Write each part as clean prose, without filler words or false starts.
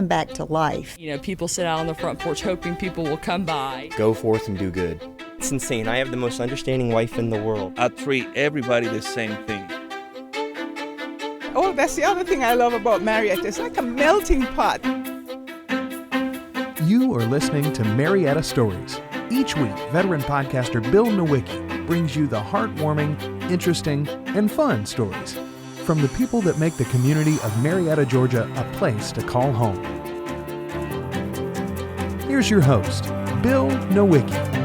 him back to life. You know, people sit out on the front porch hoping people will come by. Go forth and do good. It's insane. I have the most understanding wife in the world. I treat everybody the same thing. Oh, that's the other thing I love about Marietta. It's like a melting pot. You are listening to Marietta Stories. Each week, veteran podcaster Bill Nowicki brings you the heartwarming, interesting, and fun stories from the people that make the community of Marietta, Georgia, a place to call home. Here's your host, Bill Nowicki.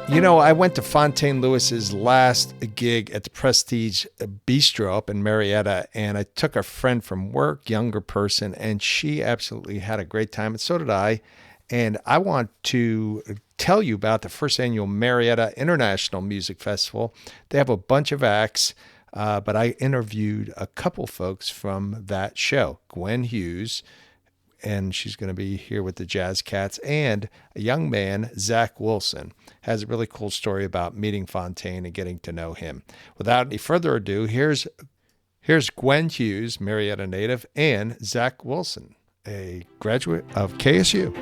You know, I went to Fontaine Lewis's last gig at the Prestige Bistro up in Marietta, and I took a friend from work, younger person, and she absolutely had a great time, and so did I. And I want to tell you about the first annual Marietta International Music Festival. They have a bunch of acts, but I interviewed a couple folks from that show. Gwen Hughes, and she's going to be here with the Jazz Cats, and a young man, Zach Wilson, has a really cool story about meeting Fontaine and getting to know him. Without any further ado, here's Gwen Hughes, Marietta native, and Zach Wilson, a graduate of KSU.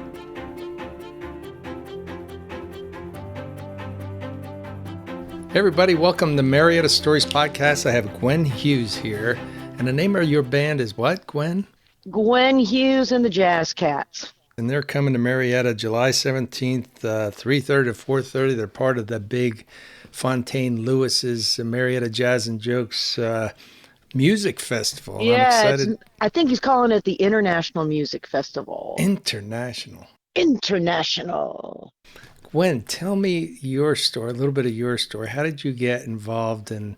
Hey everybody, welcome to Marietta Stories Podcast. I have Gwen Hughes here, and the name of your band is what, Gwen? Gwen Hughes and the Jazz Cats. And they're coming to Marietta July 17th, 3:30 to 4:30. They're part of the big Fontaine Lewis's Marietta Jazz and Jokes Music Festival. Yeah, I'm excited. I think he's calling it the International Music Festival. International. Gwen, tell me your story, a little bit of your story. How did you get involved in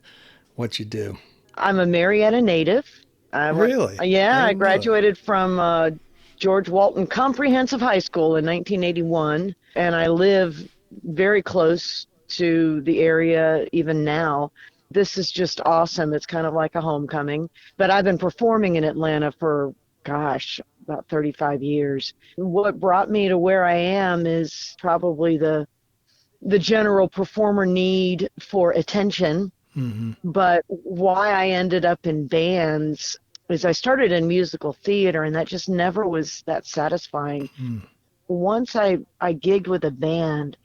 what you do? I'm a Marietta native. Really? Yeah, I graduated from George Walton Comprehensive High School in 1981, and I live very close to the area even now. This is just awesome. It's kind of like a homecoming. But I've been performing in Atlanta for, about 35 years. What brought me to where I am is probably the general performer need for attention. Mm-hmm. But why I ended up in bands is I started in musical theater, and that just never was that satisfying. Mm. Once I gigged with a band,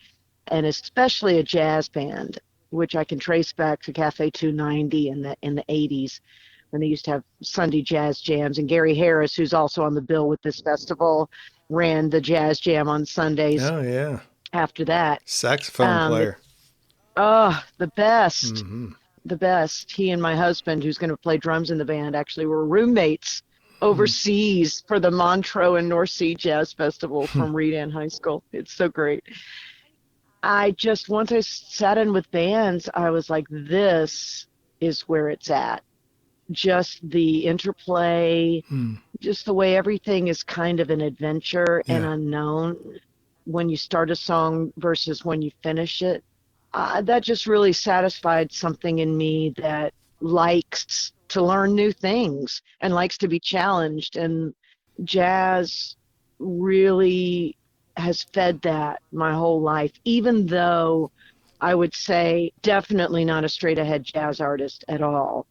and especially a jazz band, which I can trace back to Cafe 290 in the 80s, when they used to have Sunday jazz jams. And Gary Harris, who's also on the bill with this festival, ran the jazz jam on Sundays. Oh, yeah. After that. Saxophone player. The best. Mm-hmm. The best. He and my husband, who's going to play drums in the band, actually were roommates overseas for the Montreux and North Sea Jazz Festival from Redan High School. It's so great. Once I sat in with bands, I was like, this is where it's at. Just the interplay, just the way everything is kind of an adventure and unknown when you start a song versus when you finish it. That just really satisfied something in me that likes to learn new things and likes to be challenged. And jazz really has fed that my whole life, even though I would say definitely not a straight ahead jazz artist at all.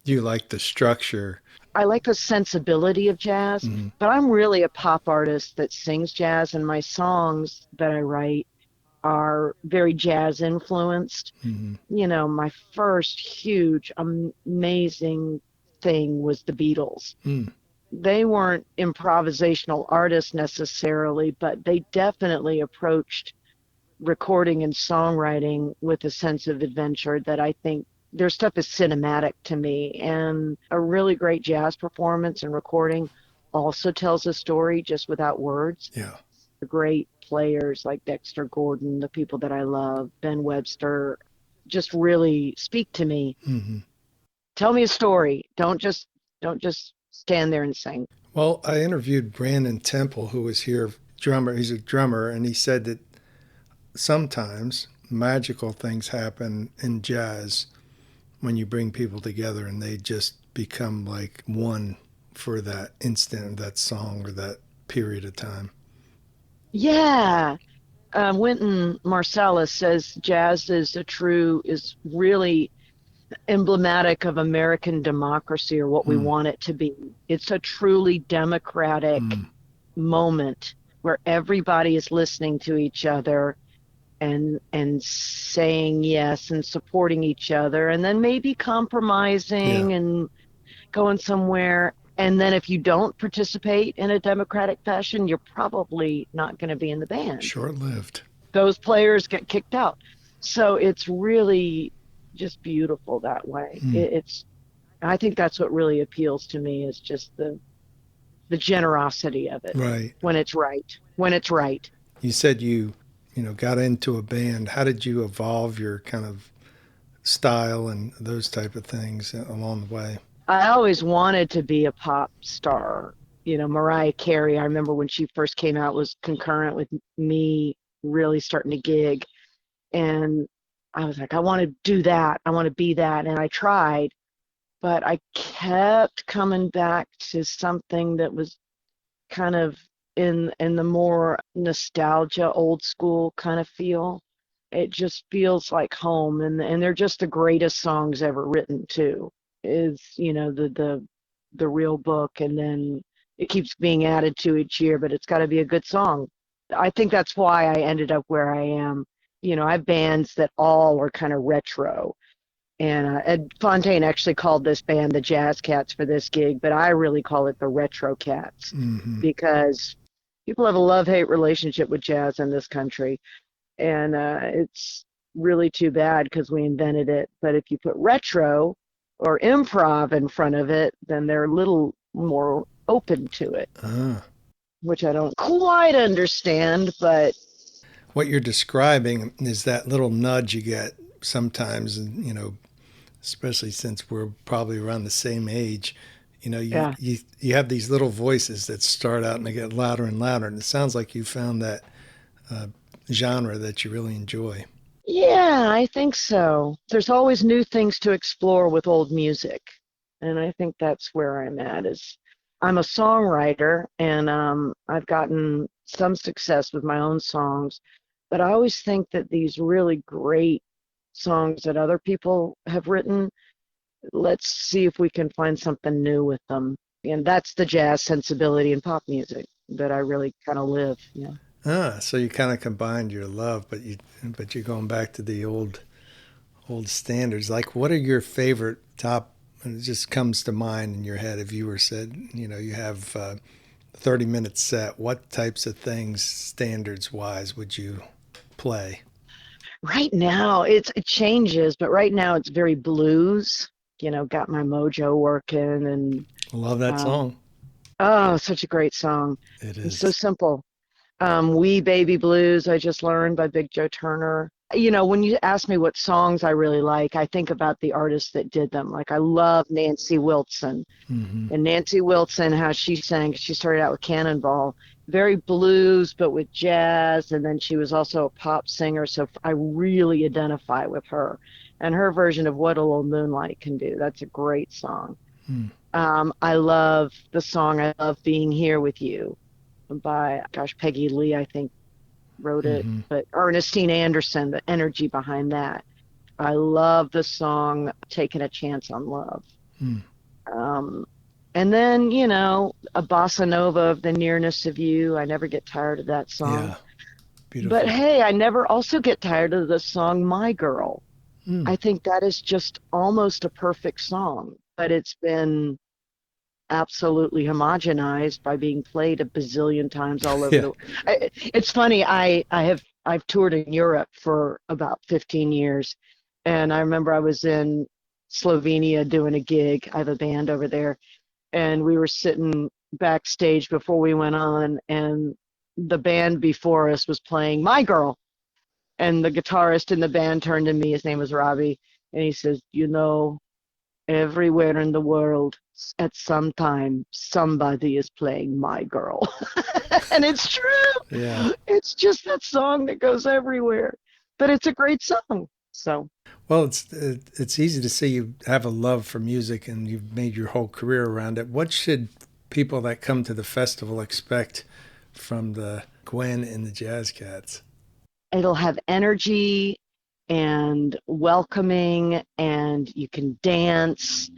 You like the structure. I like the sensibility of jazz, but I'm really a pop artist that sings jazz, and my songs that I write are very jazz influenced. Mm-hmm. You know, my first huge, amazing thing was the Beatles. They weren't improvisational artists necessarily, but they definitely approached recording and songwriting with a sense of adventure that I think their stuff is cinematic to me. And a really great jazz performance and recording also tells a story just without words. Yeah. The great players like Dexter Gordon, the people that I love, Ben Webster, just really speak to me. Mm-hmm. Tell me a story. Don't just stand there and sing. Well, I interviewed Brandon Temple, who was here, drummer. He's a drummer, and he said that sometimes magical things happen in jazz when you bring people together and they just become like one for that instant, that song or that period of time. Yeah. Wynton Marsalis says jazz is really emblematic of American democracy or what we want it to be. It's a truly democratic moment where everybody is listening to each other and saying yes and supporting each other, and then maybe compromising and going somewhere. And then if you don't participate in a democratic fashion, you're probably not going to be in the band. Short-lived. Those players get kicked out. So it's really just beautiful that way. I think that's what really appeals to me, is just the generosity of it. Right. When it's right. You said you got into a band. How did you evolve your kind of style and those type of things along the way? I always wanted to be a pop star. Mariah Carey, I remember when she first came out, was concurrent with me really starting to gig. And I was like, I want to do that. I want to be that. And I tried, but I kept coming back to something that was kind of in the more nostalgia, old school kind of feel. It just feels like home. And they're just the greatest songs ever written too. Is, the real book, and then it keeps being added to each year, but it's got to be a good song. I think that's why I ended up where I am. I have bands that all are kind of retro, and Ed Fontaine actually called this band the Jazz Cats for this gig, but I really call it the Retro Cats, because people have a love-hate relationship with jazz in this country, and it's really too bad because we invented it. But if you put retro or improv in front of it, then they're a little more open to it, which I don't quite understand. But what you're describing is that little nudge you get sometimes, and especially since we're probably around the same age, you have these little voices that start out and they get louder and louder, and it sounds like you found that genre that you really enjoy. Yeah, I think so. There's always new things to explore with old music. And I think that's where I'm at. Is I'm a songwriter, and I've gotten some success with my own songs. But I always think that these really great songs that other people have written, let's see if we can find something new with them. And that's the jazz sensibility in pop music that I really kind of live. Yeah. So you kind of combined your love, but you're going back to the old standards. Like, what are your favorite top? And it just comes to mind in your head if you were said, you have a 30-minute set. What types of things, standards wise, would you play? Right now, it changes, but right now it's very blues. Got My Mojo working, and Love that song. Oh, such a great song. It is. It's so simple. Wee Baby Blues, I just learned, by Big Joe Turner. When you ask me what songs I really like, I think about the artists that did them. Like, I love Nancy Wilson. And Nancy Wilson, how she sang, she started out with Cannonball, very blues, but with jazz. And then she was also a pop singer. So I really identify with her and her version of What a Little Moonlight Can Do. That's a great song. I love the song I Love Being Here With You by, Peggy Lee, I think, wrote it, but Ernestine Anderson, the energy behind that. I love the song Taking a Chance on Love. And then, a bossa nova of The Nearness of You. I never get tired of that song. Yeah, beautiful. But hey, I never also get tired of the song My Girl. I think that is just almost a perfect song, but it's been absolutely homogenized by being played a bazillion times all over the world. It's funny, I've toured in Europe for about 15 years, and I remember I was in Slovenia doing a gig. I have a band over there, and we were sitting backstage before we went on, and the band before us was playing My Girl, and the guitarist in the band turned to me, his name was Robbie, and he says, everywhere in the world, at some time, somebody is playing My Girl. And it's true. Yeah. It's just that song that goes everywhere. But it's a great song. So. Well, it's easy to see you have a love for music and you've made your whole career around it. What should people that come to the festival expect from the Gwen and the Jazz Cats? It'll have energy and welcoming, and you can dance.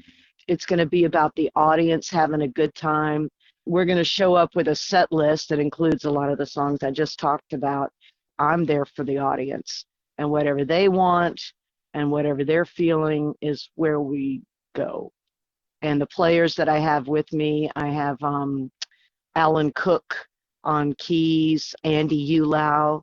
It's going to be about the audience having a good time. We're going to show up with a set list that includes a lot of the songs I just talked about. I'm there for the audience, and whatever they want and whatever they're feeling is where we go. And the players that I have with me, I have Alan Cook on keys, Andy Ulau,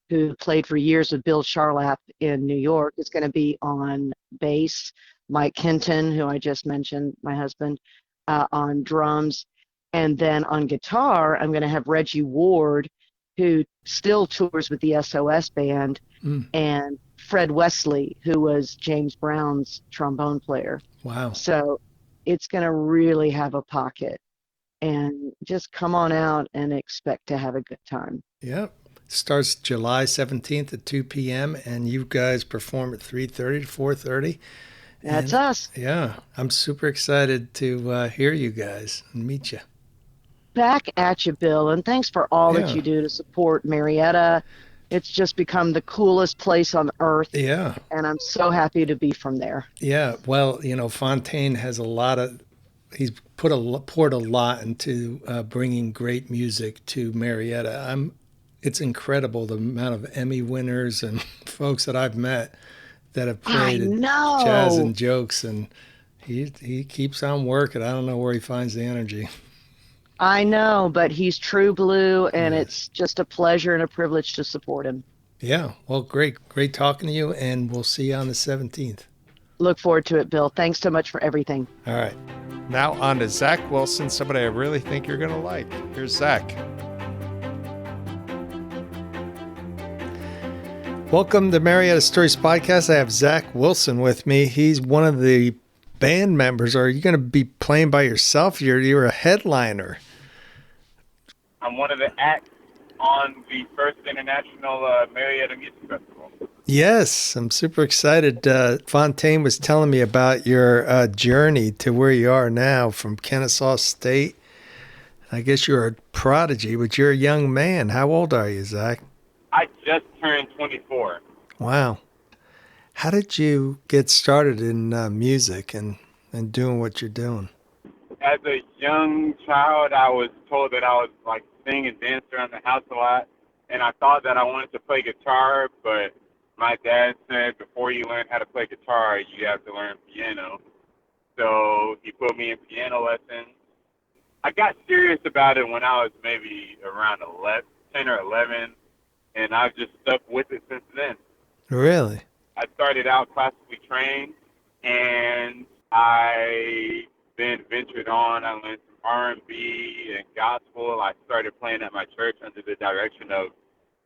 who played for years with Bill Charlap in New York, is going to be on bass. Mike Hinton, who I just mentioned, my husband, on drums. And then on guitar, I'm going to have Reggie Ward, who still tours with the SOS band, and Fred Wesley, who was James Brown's trombone player. Wow. So it's going to really have a pocket. And just come on out and expect to have a good time. Yep. Starts July 17th at 2 p.m. and you guys perform at 3:30 to 4:30. That's us. Yeah. I'm super excited to hear you guys and meet you. Back at you, Bill, and thanks for all Yeah. that you do to support Marietta. It's just become the coolest place on earth. Yeah. And I'm so happy to be from there. Yeah. Well, Fontaine has he's poured a lot into bringing great music to Marietta. It's incredible the amount of Emmy winners and folks that I've met that have played jazz and jokes, and he keeps on working. I don't know where he finds the energy. I know, but he's true blue, and Yes. it's just a pleasure and a privilege to support him. Yeah, well, great talking to you, and we'll see you on the 17th. Look forward to it, Bill. Thanks so much for everything. All right. Now on to Zach Wilson, somebody I really think you're going to like. Here's Zach. Welcome to Marietta Stories Podcast. I have Zach Wilson with me. He's one of the band members. Are you going to be playing by yourself? You're a headliner. I'm one of the acts on the first international Marietta Music Festival. Yes, I'm super excited. Fontaine was telling me about your journey to where you are now from Kennesaw State. I guess you're a prodigy, but you're a young man. How old are you, Zach? I just turned 24. Wow. How did you get started in music and doing what you're doing? As a young child, I was told that I was like sing and dance around the house a lot, and I thought that I wanted to play guitar, but my dad said before you learn how to play guitar, you have to learn piano. So he put me in piano lessons. I got serious about it when I was maybe around 10 or 11, and I've just stuck with it since then. Really? I started out classically trained, and I then ventured on. I learned some R&B and gospel. I started playing at my church under the direction of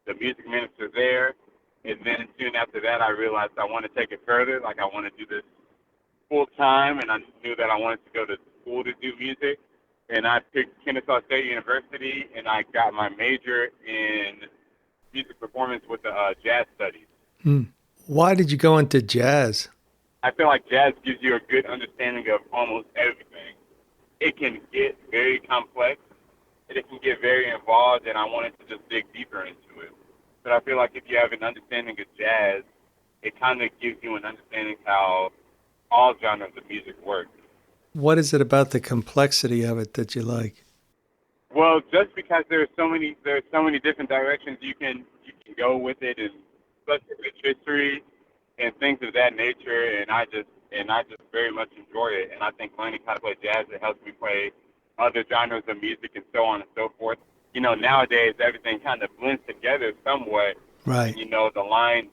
the music minister there. And then soon after that, I realized I want to take it further. Like I want to do this full time, and I knew that I wanted to go to school to do music. And I picked Kennesaw State University, and I got my major in music performance with the jazz studies. Why did you go into jazz? I feel like jazz gives you a good understanding of almost everything. It can get very complex, and it can get very involved, and I wanted to just dig deeper into it. But I feel like if you have an understanding of jazz, it kind of gives you an understanding how all genres of music work. What is it about the complexity of it that you like? Well, just because there's so many different directions you can go with it, and such a rich history and things of that nature, and I just very much enjoy it. And I think learning how to play jazz, it helps me play other genres of music and so on and so forth. Nowadays everything kind of blends together somewhat. Right. And, the lines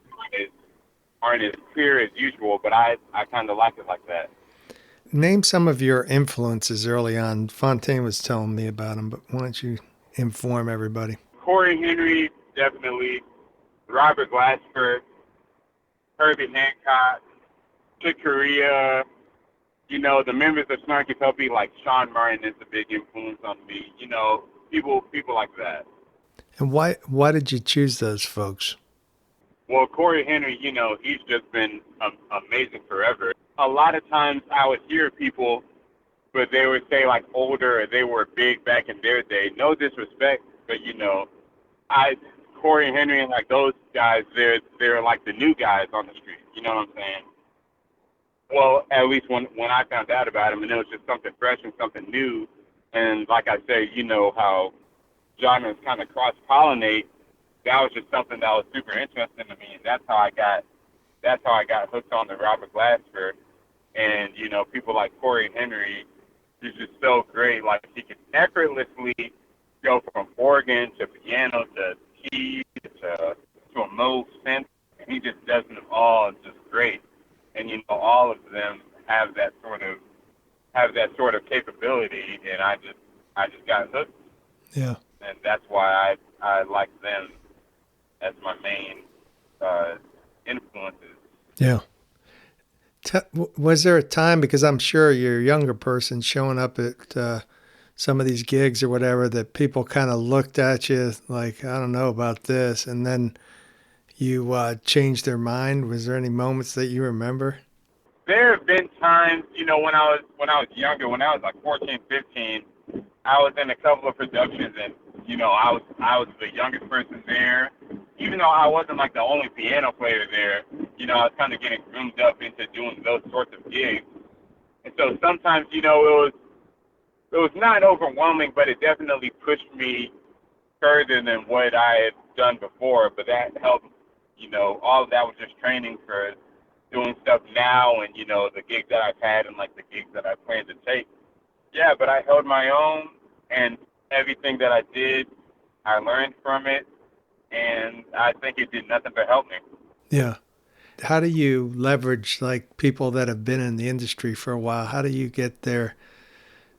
aren't as clear as usual, but I kind of like it like that. Name some of your influences early on. Fontaine was telling me about them, but why don't you inform everybody? Corey Henry, definitely. Robert Glasper, Herbie Hancock, Chick Corea. The members of Snarky Puppy, like Sean Martin, is a big influence on me. People like that. And why did you choose those folks? Well, Corey Henry, he's just been amazing forever. A lot of times I would hear people, but they would say like older, or they were big back in their day. No disrespect, but I Corey Henry and like those guys, they're like the new guys on the street. You know what I'm saying? Well, at least when I found out about him, and it was just something fresh and something new. And like I say, you know how genres kind of cross-pollinate. That was just something that was super interesting to me, and that's how I got hooked on the Robert Glasper. And you know, people like Corey Henry, he's just so great. Like he can effortlessly go from organ to piano to keys to a mode synth, and he just does them all just great. And you know, all of them have that sort of capability, and I just got hooked. Yeah. And that's why I like them as my main influences. Yeah. Was there a time, because I'm sure you're a younger person showing up at some of these gigs or whatever, that people kind of looked at you like, I don't know about this, and then you changed their mind? Was there any moments that you remember? There have been times, you know, when I was younger, when I was like 14, 15, I was in a couple of productions, and you know, I was the youngest person there. Even though I wasn't like the only piano player there, you know, I was kind of getting groomed up into doing those sorts of gigs. And so sometimes, you know, it was not overwhelming, but it definitely pushed me further than what I had done before. But that helped, you know, all of that was just training for doing stuff now, and you know, the gigs that I've had and like the gigs that I plan to take. Yeah, but I held my own, and everything that I did, I learned from it, and I think it did nothing but help me. Yeah. How do you leverage like people that have been in the industry for a while? How do you get their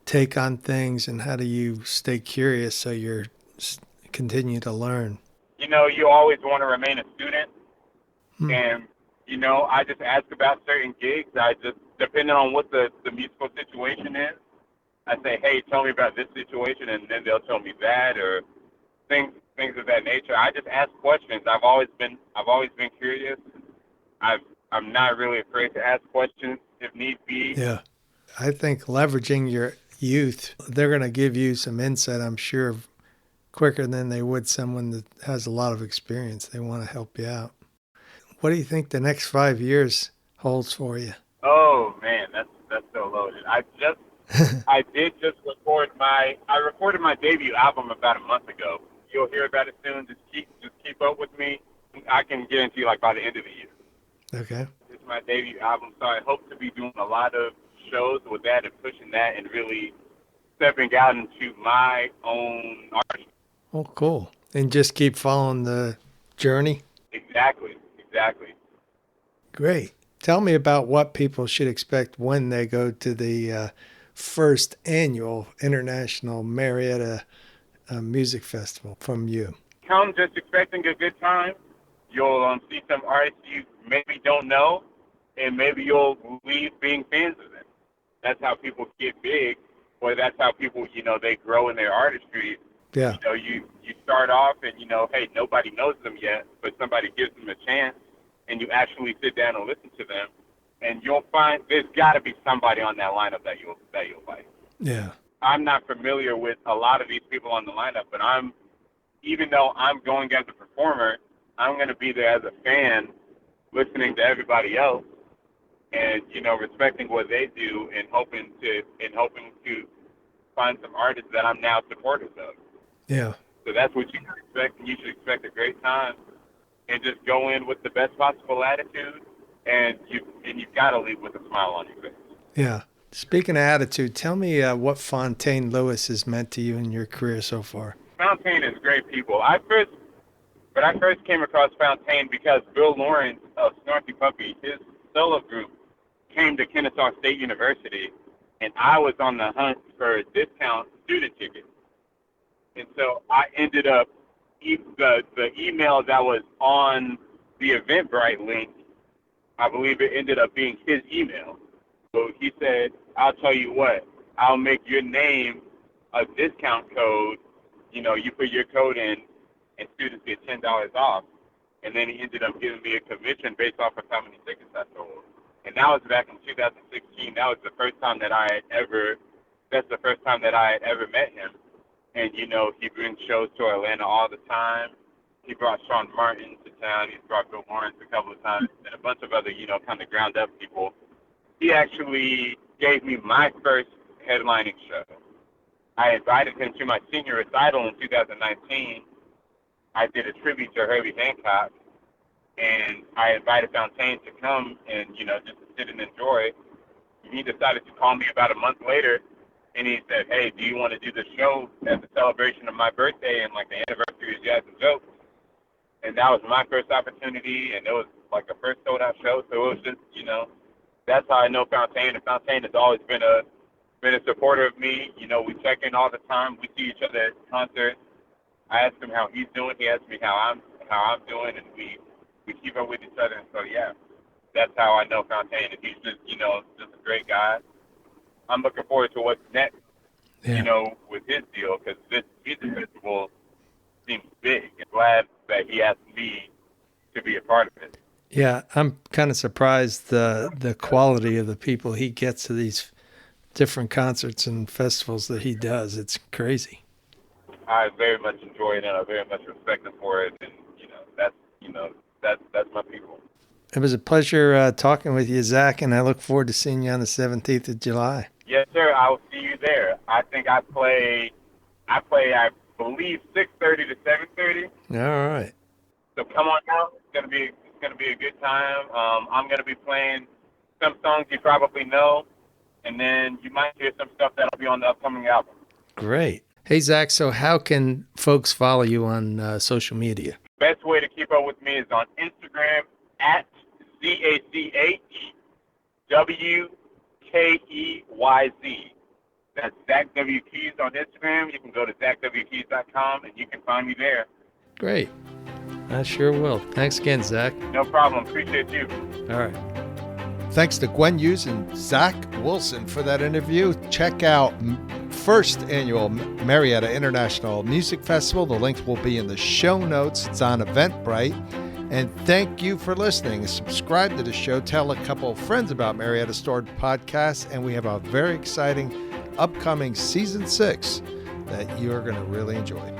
take on things, and how do you stay curious so you're continue to learn? You know, you always want to remain a student, and you know, I just ask about certain gigs. I just, depending on what the musical situation is, I say, hey, tell me about this situation, and then they'll tell me that, or things of that nature. I just ask questions. I've always been curious. I'm not really afraid to ask questions if need be. Yeah. I think leveraging your youth, they're going to give you some insight, I'm sure, quicker than they would someone that has a lot of experience. They want to help you out. What do you think the next 5 years holds for you? Oh man, that's so loaded. I did just recorded my debut album about a month ago. You'll hear about it soon. Just keep up with me. I can guarantee like by the end of the year. Okay. It's my debut album, so I hope to be doing a lot of shows with that and pushing that and really stepping out into my own art. Oh, cool. And just keep following the journey? Exactly. Great. Tell me about what people should expect when they go to the first annual International Marietta Music Festival from you. Come just expecting a good time. You'll see some artists you maybe don't know, and maybe you'll leave being fans of them. That's how people get big, or that's how people, you know, they grow in their artistry. Yeah. You know, you start off and, you know, hey, nobody knows them yet, but somebody gives them a chance, and you actually sit down and listen to them, and you'll find there's got to be somebody on that lineup that you'll like. Yeah. I'm not familiar with a lot of these people on the lineup, but even though I'm going as a performer, I'm going to be there as a fan, listening to everybody else, and you know, respecting what they do, and hoping to find some artists that I'm now supportive of. Yeah. So that's what you should expect, and you should expect a great time, and just go in with the best possible attitude, and you've got to leave with a smile on your face. Yeah. Speaking of attitude, tell me what Fontaine Lewis has meant to you in your career so far. Fontaine is great people. I first came across Fontaine because Bill Lawrence of Snarky Puppy, his solo group, came to Kennesaw State University, and I was on the hunt for a discount student ticket. And so I ended up, the email that was on the Eventbrite link, I believe it ended up being his email. So he said, I'll tell you what, I'll make your name a discount code. You know, you put your code in, and students get $10 off. And then he ended up giving me a commission based off of how many tickets I sold. And that was back in 2016. That was the first time that I had ever met him. And, you know, he brings shows to Atlanta all the time. He brought Sean Martin to town. He's brought Bill Lawrence a couple of times, and a bunch of other, kind of ground up people. He actually gave me my first headlining show. I invited him to my senior recital in 2019. I did a tribute to Herbie Hancock, and I invited Fontaine to come and, just to sit and enjoy. He decided to call me about a month later, and he said, hey, do you want to do the show as a celebration of my birthday and, like, the anniversary of Jazz and Jokes? And that was my first opportunity, and it was, like, a first sold-out show. So it was just, that's how I know Fontaine. And Fontaine has always been a supporter of me. We check in all the time. We see each other at concerts. I ask him how he's doing. He asks me how I'm doing, and we keep up with each other. And so, yeah, that's how I know Fontaine. And he's just, just a great guy. I'm looking forward to what's next, with his deal, because this music festival seems big. I'm glad that he asked me to be a part of it. Yeah, I'm kind of surprised the quality of the people he gets to these different concerts and festivals that he does. It's crazy. I very much enjoy it, and I very much respect him for it. And that's my people. It was a pleasure talking with you, Zach, and I look forward to seeing you on the 17th of July. Yes, sir. I will see you there. I think I play. I believe 6:30 to 7:30. All right. So come on out. It's gonna be a good time. I'm gonna be playing some songs you probably know, and then you might hear some stuff that'll be on the upcoming album. Great. Hey, Zach, so how can folks follow you on social media? Best way to keep up with me is on Instagram at ZachWKeyz. That's Zach W. Keys on Instagram. You can go to ZachWKeys.com and you can find me there. Great. I sure will. Thanks again, Zach. No problem. Appreciate you. All right. Thanks to Gwen Hughes and Zach Wilson for that interview. Check out first annual Marietta International Music Festival. The link will be in the show notes. It's on Eventbrite. And thank you for listening. Subscribe to the show. Tell a couple of friends about Marietta Stored Podcast. And we have a very exciting upcoming season 6 that you're going to really enjoy.